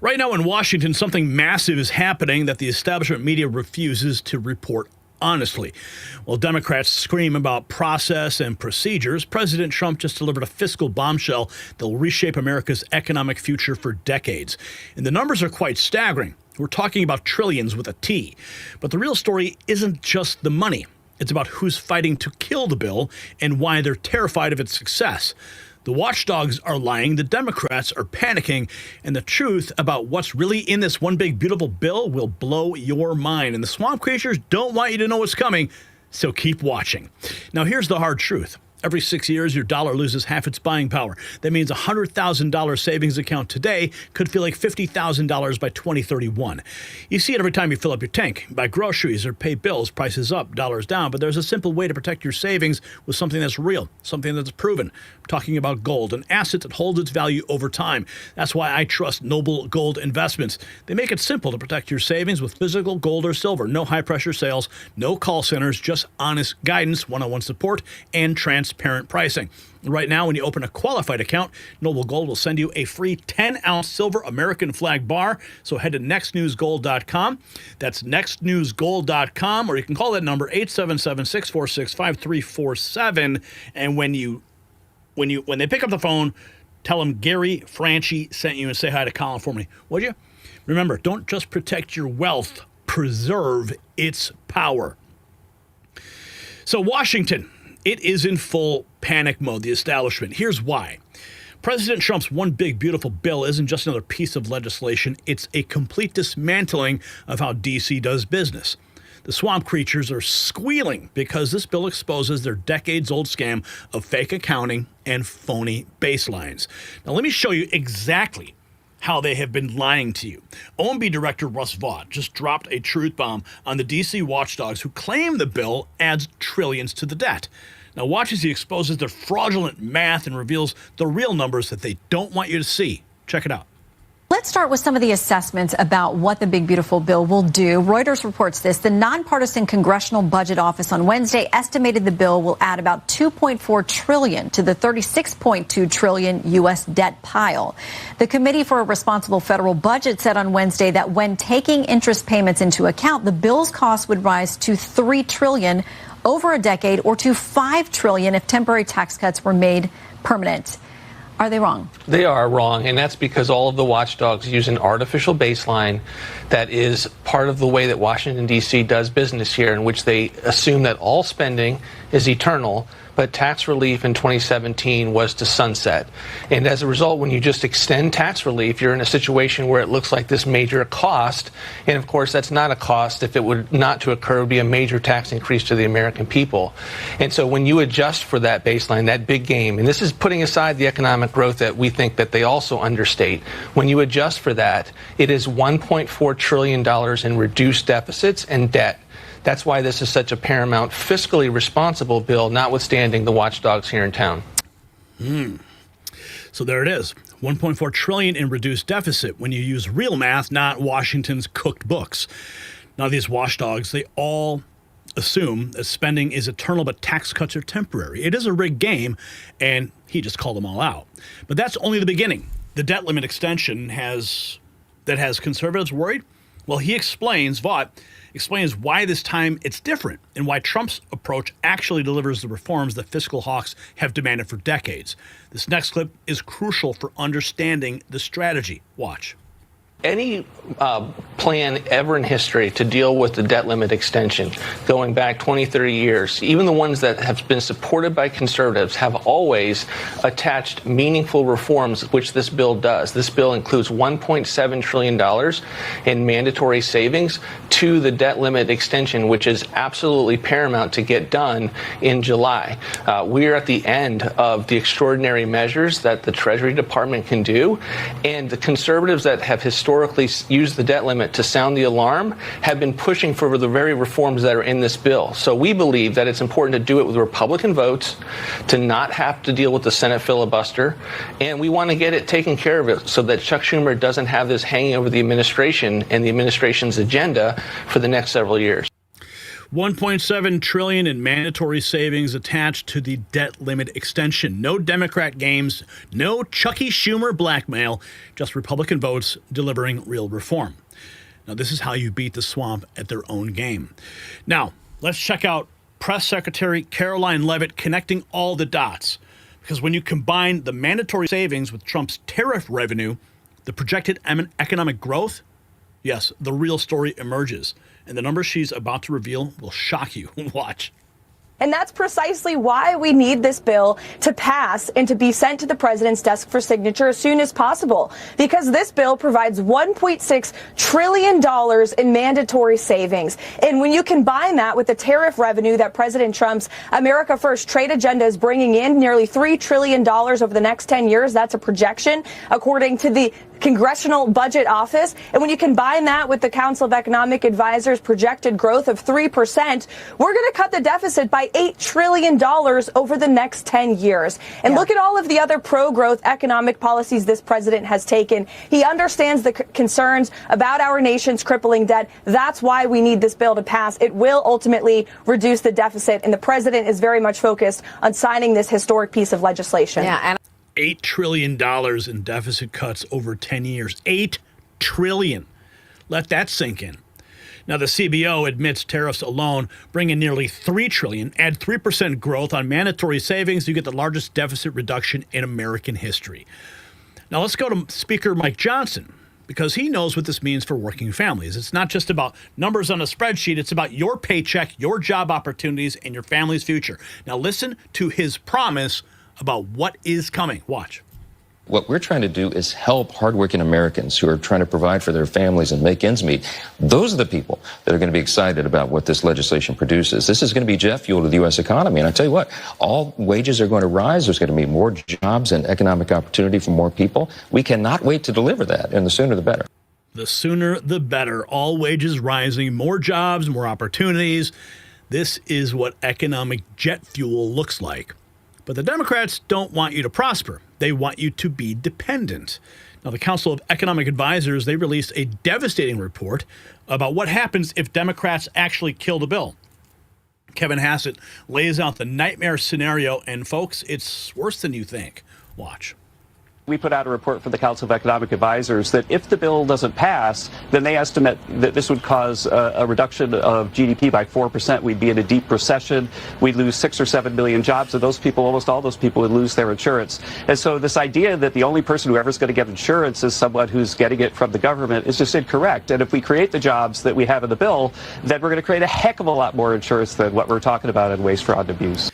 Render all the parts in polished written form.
Right now in Washington, something massive is happening that the establishment media refuses to report honestly. While Democrats scream about process and procedures, President Trump just delivered a fiscal bombshell that will reshape America's economic future for decades. And the numbers are quite staggering. We're talking about trillions with a T. But the real story isn't just the money. It's about who's fighting to kill the bill and why they're terrified of its success. The watchdogs are lying, the Democrats are panicking, and the truth about what's really in this one big beautiful bill will blow your mind. And the swamp creatures don't want you to know what's coming, so keep watching. Now here's the hard truth. Every 6 years, your dollar loses half its buying power. That means a $100,000 savings account today could feel like $50,000 by 2031. You see it every time you fill up your tank, buy groceries, or pay bills, prices up, dollars down. But there's a simple way to protect your savings with something that's real, something that's proven. I'm talking about gold, an asset that holds its value over time. That's why I trust Noble Gold Investments. They make it simple to protect your savings with physical gold or silver. No high-pressure sales, no call centers, just honest guidance, one-on-one support, and transparent pricing. Right now, when you open a qualified account, Noble Gold will send you a free 10-ounce silver American flag bar. So head to nextnewsgold.com. That's nextnewsgold.com, or you can call that number 877-646-5347. And when they pick up the phone, tell them Gary Franchi sent you and say hi to Colin for me, would you? Remember, don't just protect your wealth, preserve its power. So Washington, it is in full panic mode, the establishment. Here's why. President Trump's one big, beautiful bill isn't just another piece of legislation. It's a complete dismantling of how D.C. does business. The swamp creatures are squealing because this bill exposes their decades-old scam of fake accounting and phony baselines. Now, let me show you exactly how they have been lying to you. OMB Director Russ Vought just dropped a truth bomb on the D.C. watchdogs who claim the bill adds trillions to the debt. Now watch as he exposes their fraudulent math and reveals the real numbers that they don't want you to see. Check it out. Let's start with some of the assessments about what the big beautiful bill will do. Reuters reports this. The nonpartisan Congressional Budget Office on Wednesday estimated the bill will add about $2.4 trillion to the $36.2 trillion U.S. debt pile. The Committee for a Responsible Federal Budget said on Wednesday that when taking interest payments into account, the bill's cost would rise to $3 trillion over a decade, or to $5 trillion if temporary tax cuts were made permanent. Are they wrong? They are wrong, and that's because all of the watchdogs use an artificial baseline that is part of the way that Washington, D.C. does business here, in which they assume that all spending is eternal, but tax relief in 2017 was to sunset. And as a result, when you just extend tax relief, you're in a situation where it looks like this major cost. And of course, that's not a cost. If it would not to occur, it would be a major tax increase to the American people. And so when you adjust for that baseline, that big game, and this is putting aside the economic growth that we think that they also understate, when you adjust for that, it is $1.4 trillion in reduced deficits and debt. That's why this is such a paramount, fiscally responsible bill, notwithstanding the watchdogs here in town. So there it is. $1.4 trillion in reduced deficit when you use real math, not Washington's cooked books. Now, these watchdogs, they all assume that spending is eternal, but tax cuts are temporary. It is a rigged game, and he just called them all out. But that's only the beginning. The debt limit extension has conservatives worried. Well, Vought explains why this time it's different and why Trump's approach actually delivers the reforms that fiscal hawks have demanded for decades. This next clip is crucial for understanding the strategy. Watch. Any plan ever in history to deal with the debt limit extension going back 20, 30 years, even the ones that have been supported by conservatives, have always attached meaningful reforms, which this bill does. This bill includes $1.7 trillion in mandatory savings to the debt limit extension, which is absolutely paramount to get done in July. We are at the end of the extraordinary measures that the Treasury Department can do, and the conservatives that have historically used the debt limit to sound the alarm have been pushing for the very reforms that are in this bill. So we believe that it's important to do it with Republican votes, to not have to deal with the Senate filibuster, and we want to get it taken care of it so that Chuck Schumer doesn't have this hanging over the administration and the administration's agenda for the next several years. $1.7 trillion in mandatory savings attached to the debt limit extension. No Democrat games, no Chucky Schumer blackmail, just Republican votes delivering real reform. Now, this is how you beat the swamp at their own game. Now, let's check out Press Secretary Caroline Levit connecting all the dots. Because when you combine the mandatory savings with Trump's tariff revenue, the projected economic growth, yes, the real story emerges. And the numbers she's about to reveal will shock you. Watch. And that's precisely why we need this bill to pass and to be sent to the president's desk for signature as soon as possible. Because this bill provides $1.6 trillion in mandatory savings. And when you combine that with the tariff revenue that President Trump's America First trade agenda is bringing in, nearly $3 trillion over the next 10 years, that's a projection, according to the Congressional Budget Office. And when you combine that with the Council of Economic Advisors' projected growth of 3%, we're going to cut the deficit by $8 trillion over the next 10 years. And look at all of the other pro-growth economic policies this president has taken. He understands the concerns about our nation's crippling debt. That's why we need this bill to pass. It will ultimately reduce the deficit, and the president is very much focused on signing this historic piece of legislation. $8 trillion in deficit cuts over 10 years. $8 trillion. Let that sink in. Now, the CBO admits tariffs alone bring in nearly $3 trillion. Add 3% growth on mandatory savings, you get the largest deficit reduction in American history. Now, let's go to Speaker Mike Johnson, because he knows what this means for working families. It's not just about numbers on a spreadsheet. It's about your paycheck, your job opportunities, and your family's future. Now, listen to his promise about what is coming. Watch. What we're trying to do is help hardworking Americans who are trying to provide for their families and make ends meet. Those are the people that are going to be excited about what this legislation produces. This is going to be jet fuel to the U.S. economy. And I tell you what, all wages are going to rise. There's going to be more jobs and economic opportunity for more people. We cannot wait to deliver that, and the sooner the better. The sooner the better. All wages rising, more jobs, more opportunities. This is what economic jet fuel looks like. But the Democrats don't want you to prosper. They want you to be dependent. Now, the Council of Economic Advisors, they released a devastating report about what happens if Democrats actually kill the bill. Kevin Hassett lays out the nightmare scenario, and folks, it's worse than you think. Watch. We put out a report for the Council of Economic Advisors that if the bill doesn't pass, then they estimate that this would cause a reduction of GDP by 4%. We'd be in a deep recession. We'd lose 6 or 7 million jobs, and those people, almost all those people, would lose their insurance. And so this idea that the only person who ever is going to get insurance is someone who's getting it from the government is just incorrect. And if we create the jobs that we have in the bill, then we're going to create a heck of a lot more insurance than what we're talking about in waste, fraud, and abuse.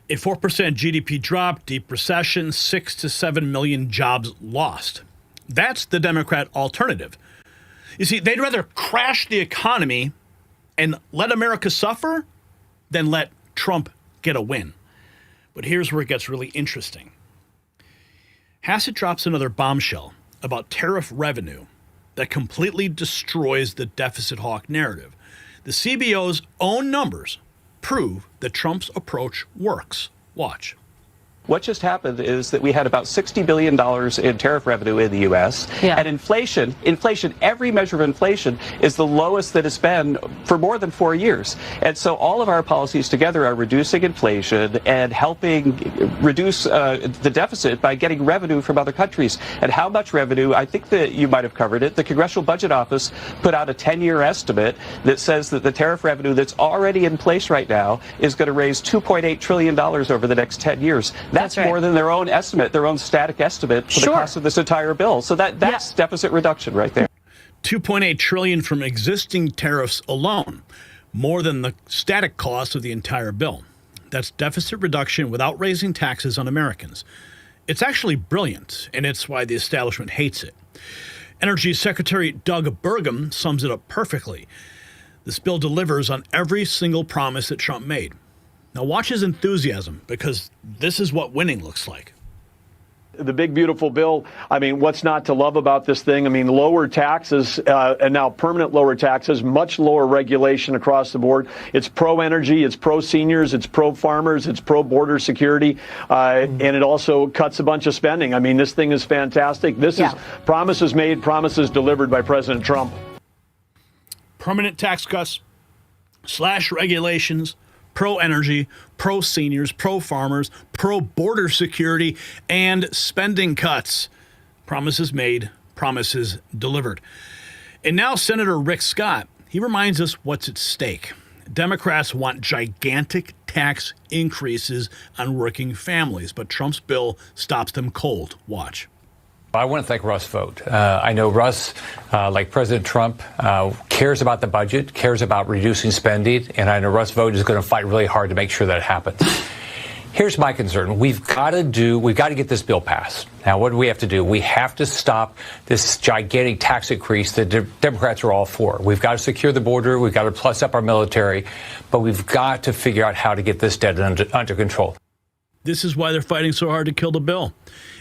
A 4% GDP drop, deep recession, 6 to 7 million jobs lost. That's the Democrat alternative. You see, they'd rather crash the economy and let America suffer than let Trump get a win. But here's where it gets really interesting. Hassett drops another bombshell about tariff revenue that completely destroys the deficit hawk narrative. The CBO's own numbers prove that Trump's approach works. Watch. What just happened is that we had about $60 billion in tariff revenue in the U.S. And inflation, every measure of inflation is the lowest that it's been for more than 4 years. And so all of our policies together are reducing inflation and helping reduce the deficit by getting revenue from other countries. And how much revenue? I think that you might have covered it. The Congressional Budget Office put out a 10-year estimate that says that the tariff revenue that's already in place right now is going to raise $2.8 trillion over the next 10 years. That's right. More than their own estimate, their own static estimate for the cost of this entire bill. So that's deficit reduction right there. $2.8 trillion from existing tariffs alone, more than the static cost of the entire bill. That's deficit reduction without raising taxes on Americans. It's actually brilliant, and it's why the establishment hates it. Energy Secretary Doug Burgum sums it up perfectly. This bill delivers on every single promise that Trump made. Now watch his enthusiasm, because this is what winning looks like. The big, beautiful bill. I mean, what's not to love about this thing? I mean, lower taxes, and now permanent lower taxes, much lower regulation across the board. It's pro-energy, it's pro-seniors, it's pro-farmers, it's pro-border security, and it also cuts a bunch of spending. I mean, this thing is fantastic. This is promises made, promises delivered by President Trump. Permanent tax cuts, Slash regulations, pro-energy, pro-seniors, pro-farmers, pro-border security, and spending cuts. Promises made, promises delivered. And now Senator Rick Scott, he reminds us what's at stake. Democrats want gigantic tax increases on working families, but Trump's bill stops them cold. Watch. I want to thank Russ Vought. I know Russ, like President Trump, cares about the budget, cares about reducing spending, and I know Russ Vought is going to fight really hard to make sure that happens. Here's my concern. We've got to get this bill passed. Now, what do we have to do? We have to stop this gigantic tax increase that Democrats are all for. We've got to secure the border. We've got to plus up our military, but we've got to figure out how to get this debt under control. This is why they're fighting so hard to kill the bill.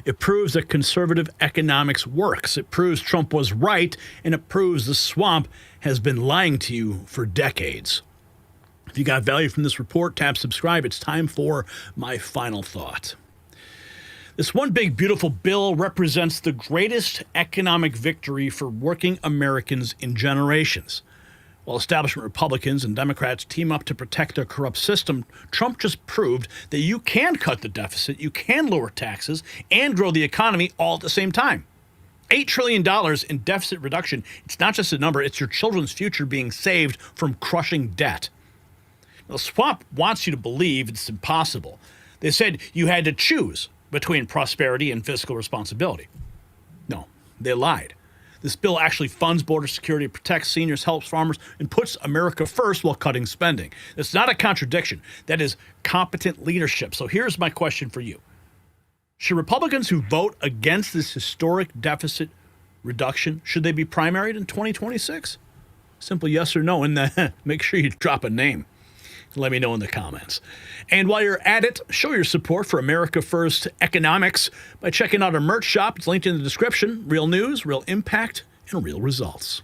It proves that conservative economics works. It proves Trump was right, and it proves the swamp has been lying to you for decades. If you got value from this report, tap subscribe. It's time for my final thought. This one big, beautiful bill represents the greatest economic victory for working Americans in generations. While establishment Republicans and Democrats team up to protect a corrupt system, Trump just proved that you can cut the deficit, you can lower taxes, and grow the economy all at the same time. $8 trillion in deficit reduction. It's not just a number, it's your children's future being saved from crushing debt. Now, Swamp wants you to believe it's impossible. They said you had to choose between prosperity and fiscal responsibility. No, they lied. This bill actually funds border security, protects seniors, helps farmers, and puts America first while cutting spending. It's not a contradiction. That is competent leadership. So here's my question for you. Should Republicans who vote against this historic deficit reduction, should they be primaried in 2026? Simple yes or no, and then make sure you drop a name. Let me know in the comments. And while you're at it, show your support for America First Economics by checking out our merch shop. It's linked in the description. Real news, real impact, and real results.